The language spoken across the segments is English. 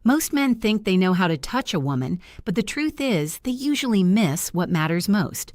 Most men think they know how to touch a woman, but the truth is they usually miss what matters most.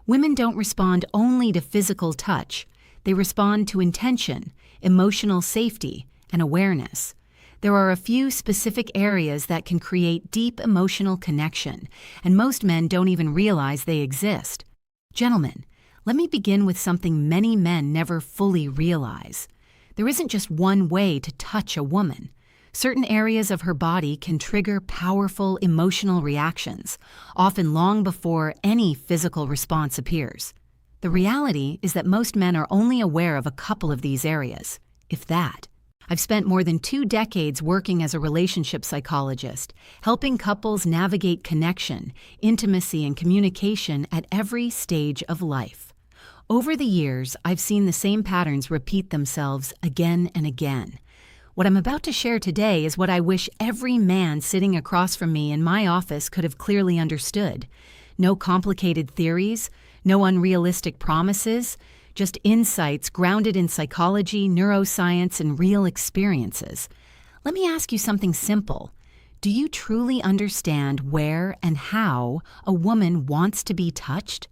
Women don't respond only to physical touch. They respond to intention, emotional safety, and awareness. There are a few specific areas that can create deep emotional connection, and most men don't even realize they exist. Gentlemen, let me begin with something many men never fully realize. There isn't just one way to touch a woman. Certain areas of her body can trigger powerful emotional reactions, often long before any physical response appears. The reality is that most men are only aware of a couple of these areas, if that. I've spent more than 2 decades working as a relationship psychologist, helping couples navigate connection, intimacy, and communication at every stage of life. Over the years, I've seen the same patterns repeat themselves again and again. What I'm about to share today is what I wish every man sitting across from me in my office could have clearly understood. No complicated theories, no unrealistic promises, just insights grounded in psychology, neuroscience, and real experiences. Let me ask you something simple. Do you truly understand where and how a woman wants to be touched?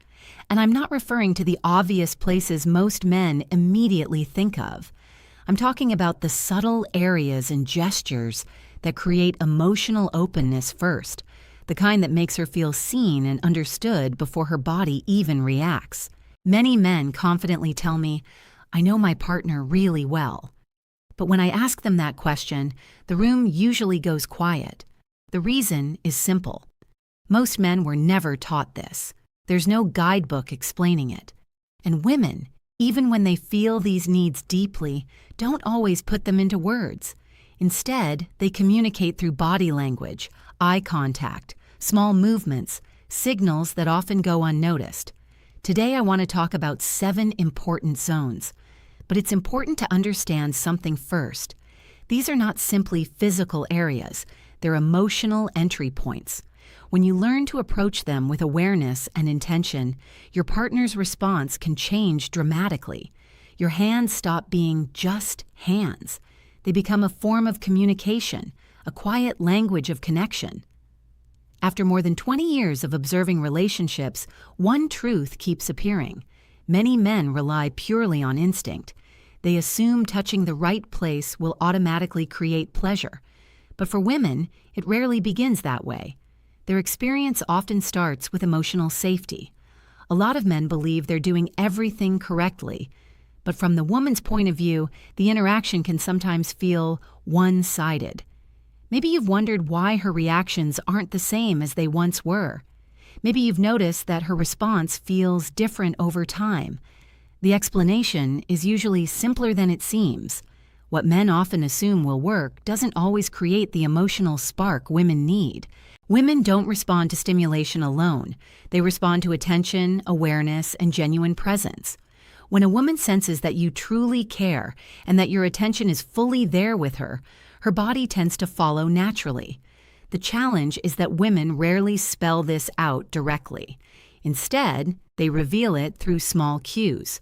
And I'm not referring to the obvious places most men immediately think of. I'm talking about the subtle areas and gestures that create emotional openness first, the kind that makes her feel seen and understood before her body even reacts. Many men confidently tell me, "I know my partner really well." But when I ask them that question, the room usually goes quiet. The reason is simple. Most men were never taught this. There's no guidebook explaining it. And women, even when they feel these needs deeply, don't always put them into words. Instead, they communicate through body language, eye contact, small movements, signals that often go unnoticed. Today I want to talk about 7 important zones. But it's important to understand something first. These are not simply physical areas, they're emotional entry points. When you learn to approach them with awareness and intention, your partner's response can change dramatically. Your hands stop being just hands. They become a form of communication, a quiet language of connection. After more than 20 years of observing relationships, one truth keeps appearing. Many men rely purely on instinct. They assume touching the right place will automatically create pleasure. But for women, it rarely begins that way. Their experience often starts with emotional safety. A lot of men believe they're doing everything correctly, but from the woman's point of view, the interaction can sometimes feel one-sided. Maybe you've wondered why her reactions aren't the same as they once were. Maybe you've noticed that her response feels different over time. The explanation is usually simpler than it seems. What men often assume will work doesn't always create the emotional spark women need. Women don't respond to stimulation alone. They respond to attention, awareness, and genuine presence. When a woman senses that you truly care and that your attention is fully there with her, her body tends to follow naturally. The challenge is that women rarely spell this out directly. Instead, they reveal it through small cues.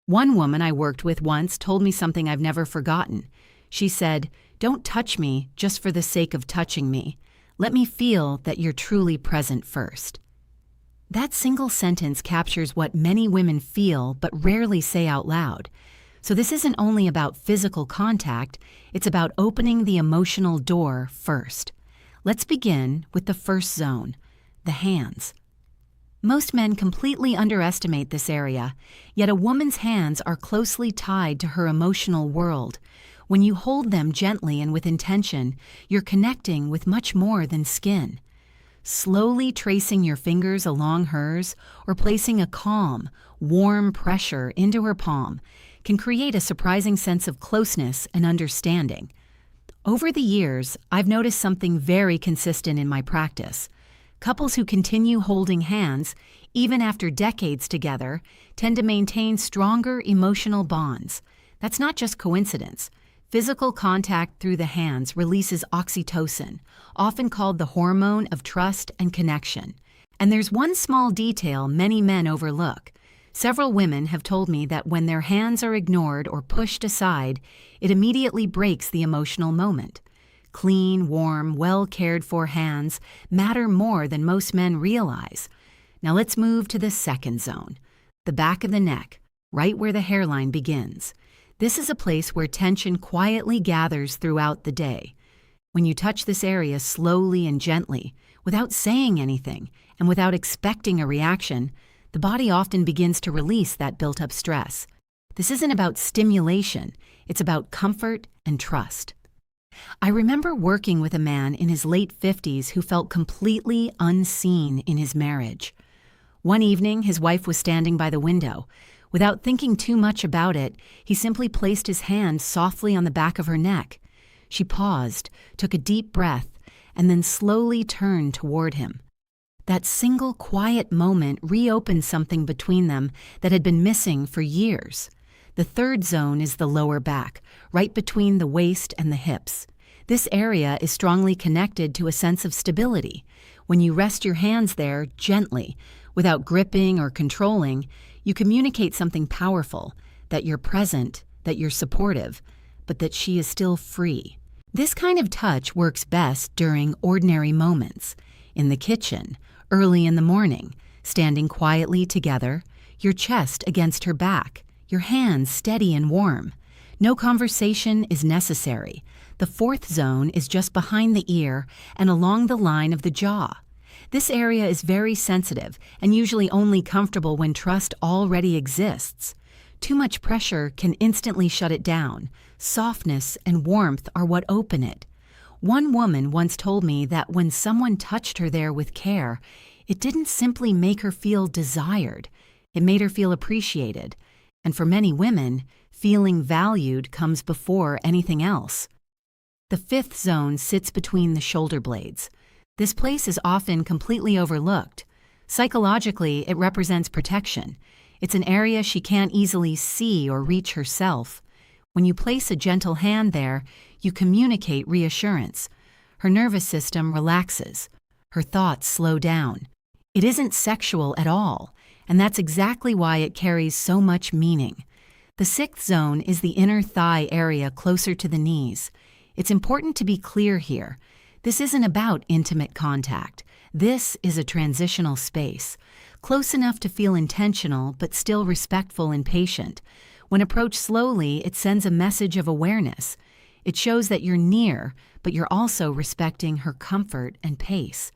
One woman I worked with once told me something I've never forgotten. She said, "Don't touch me just for the sake of touching me. Let me feel that you're truly present first." That single sentence captures what many women feel but rarely say out loud. So this isn't only about physical contact, it's about opening the emotional door first. Let's begin with the first zone, the hands. Most men completely underestimate this area, yet a woman's hands are closely tied to her emotional world. When you hold them gently and with intention, you're connecting with much more than skin. Slowly tracing your fingers along hers or placing a calm, warm pressure into her palm can create a surprising sense of closeness and understanding. Over the years, I've noticed something very consistent in my practice. Couples who continue holding hands, even after decades together, tend to maintain stronger emotional bonds. That's not just coincidence. Physical contact through the hands releases oxytocin, often called the hormone of trust and connection. And there's one small detail many men overlook. Several women have told me that when their hands are ignored or pushed aside, it immediately breaks the emotional moment. Clean, warm, well-cared-for hands matter more than most men realize. Now let's move to the second zone, the back of the neck, right where the hairline begins. This is a place where tension quietly gathers throughout the day. When you touch this area slowly and gently, without saying anything and without expecting a reaction, the body often begins to release that built-up stress. This isn't about stimulation, it's about comfort and trust. I remember working with a man in his late 50s who felt completely unseen in his marriage. One evening, his wife was standing by the window. Without thinking too much about it, he simply placed his hand softly on the back of her neck. She paused, took a deep breath, and then slowly turned toward him. That single quiet moment reopened something between them that had been missing for years. The third zone is the lower back, right between the waist and the hips. This area is strongly connected to a sense of stability. When you rest your hands there gently, without gripping or controlling, you communicate something powerful, that you're present, that you're supportive, but that she is still free. This kind of touch works best during ordinary moments, in the kitchen, early in the morning, standing quietly together, your chest against her back, your hands steady and warm. No conversation is necessary. The fourth zone is just behind the ear and along the line of the jaw. This area is very sensitive and usually only comfortable when trust already exists. Too much pressure can instantly shut it down. Softness and warmth are what open it. One woman once told me that when someone touched her there with care, it didn't simply make her feel desired, it made her feel appreciated. And for many women, feeling valued comes before anything else. The fifth zone sits between the shoulder blades. This place is often completely overlooked. Psychologically, it represents protection. It's an area she can't easily see or reach herself. When you place a gentle hand there, you communicate reassurance. Her nervous system relaxes. Her thoughts slow down. It isn't sexual at all, and that's exactly why it carries so much meaning. The sixth zone is the inner thigh area closer to the knees. It's important to be clear here. This isn't about intimate contact. This is a transitional space, close enough to feel intentional but still respectful and patient. When approached slowly, it sends a message of awareness. It shows that you're near, but you're also respecting her comfort and pace.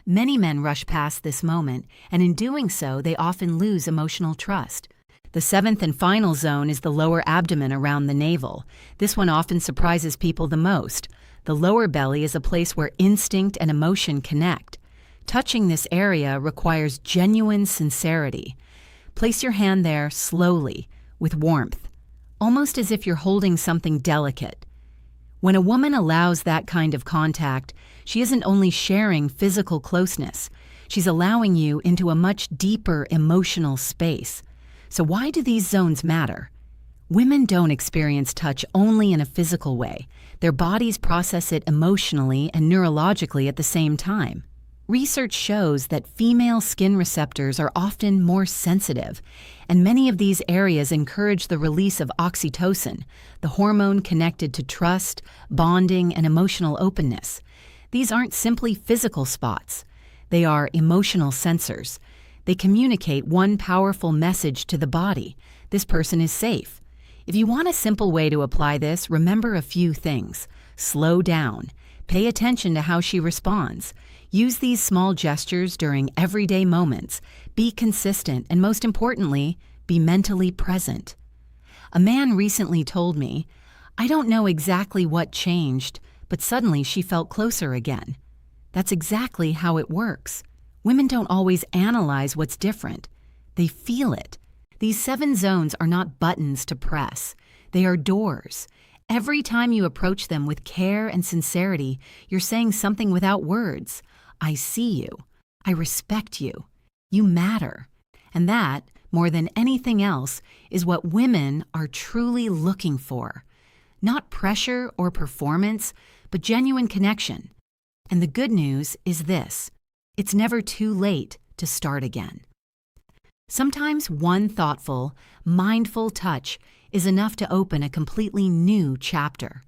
Many men rush past this moment, and in doing so, they often lose emotional trust. The seventh and final zone is the lower abdomen around the navel. This one often surprises people the most. The lower belly is a place where instinct and emotion connect. Touching this area requires genuine sincerity. Place your hand there slowly, with warmth, almost as if you're holding something delicate. When a woman allows that kind of contact, she isn't only sharing physical closeness, she's allowing you into a much deeper emotional space. So why do these zones matter? Women don't experience touch only in a physical way. Their bodies process it emotionally and neurologically at the same time. Research shows that female skin receptors are often more sensitive, and many of these areas encourage the release of oxytocin, the hormone connected to trust, bonding, and emotional openness. These aren't simply physical spots. They are emotional sensors. They communicate one powerful message to the body: this person is safe. If you want a simple way to apply this, remember a few things. Slow down. Pay attention to how she responds. Use these small gestures during everyday moments. Be consistent, and most importantly, be mentally present. A man recently told me, "I don't know exactly what changed, but suddenly she felt closer again." That's exactly how it works. Women don't always analyze what's different. They feel it. These 7 zones are not buttons to press. They are doors. Every time you approach them with care and sincerity, you're saying something without words. I see you. I respect you. You matter. And that, more than anything else, is what women are truly looking for. Not pressure or performance, but genuine connection. And the good news is this: it's never too late to start again. Sometimes one thoughtful, mindful touch is enough to open a completely new chapter.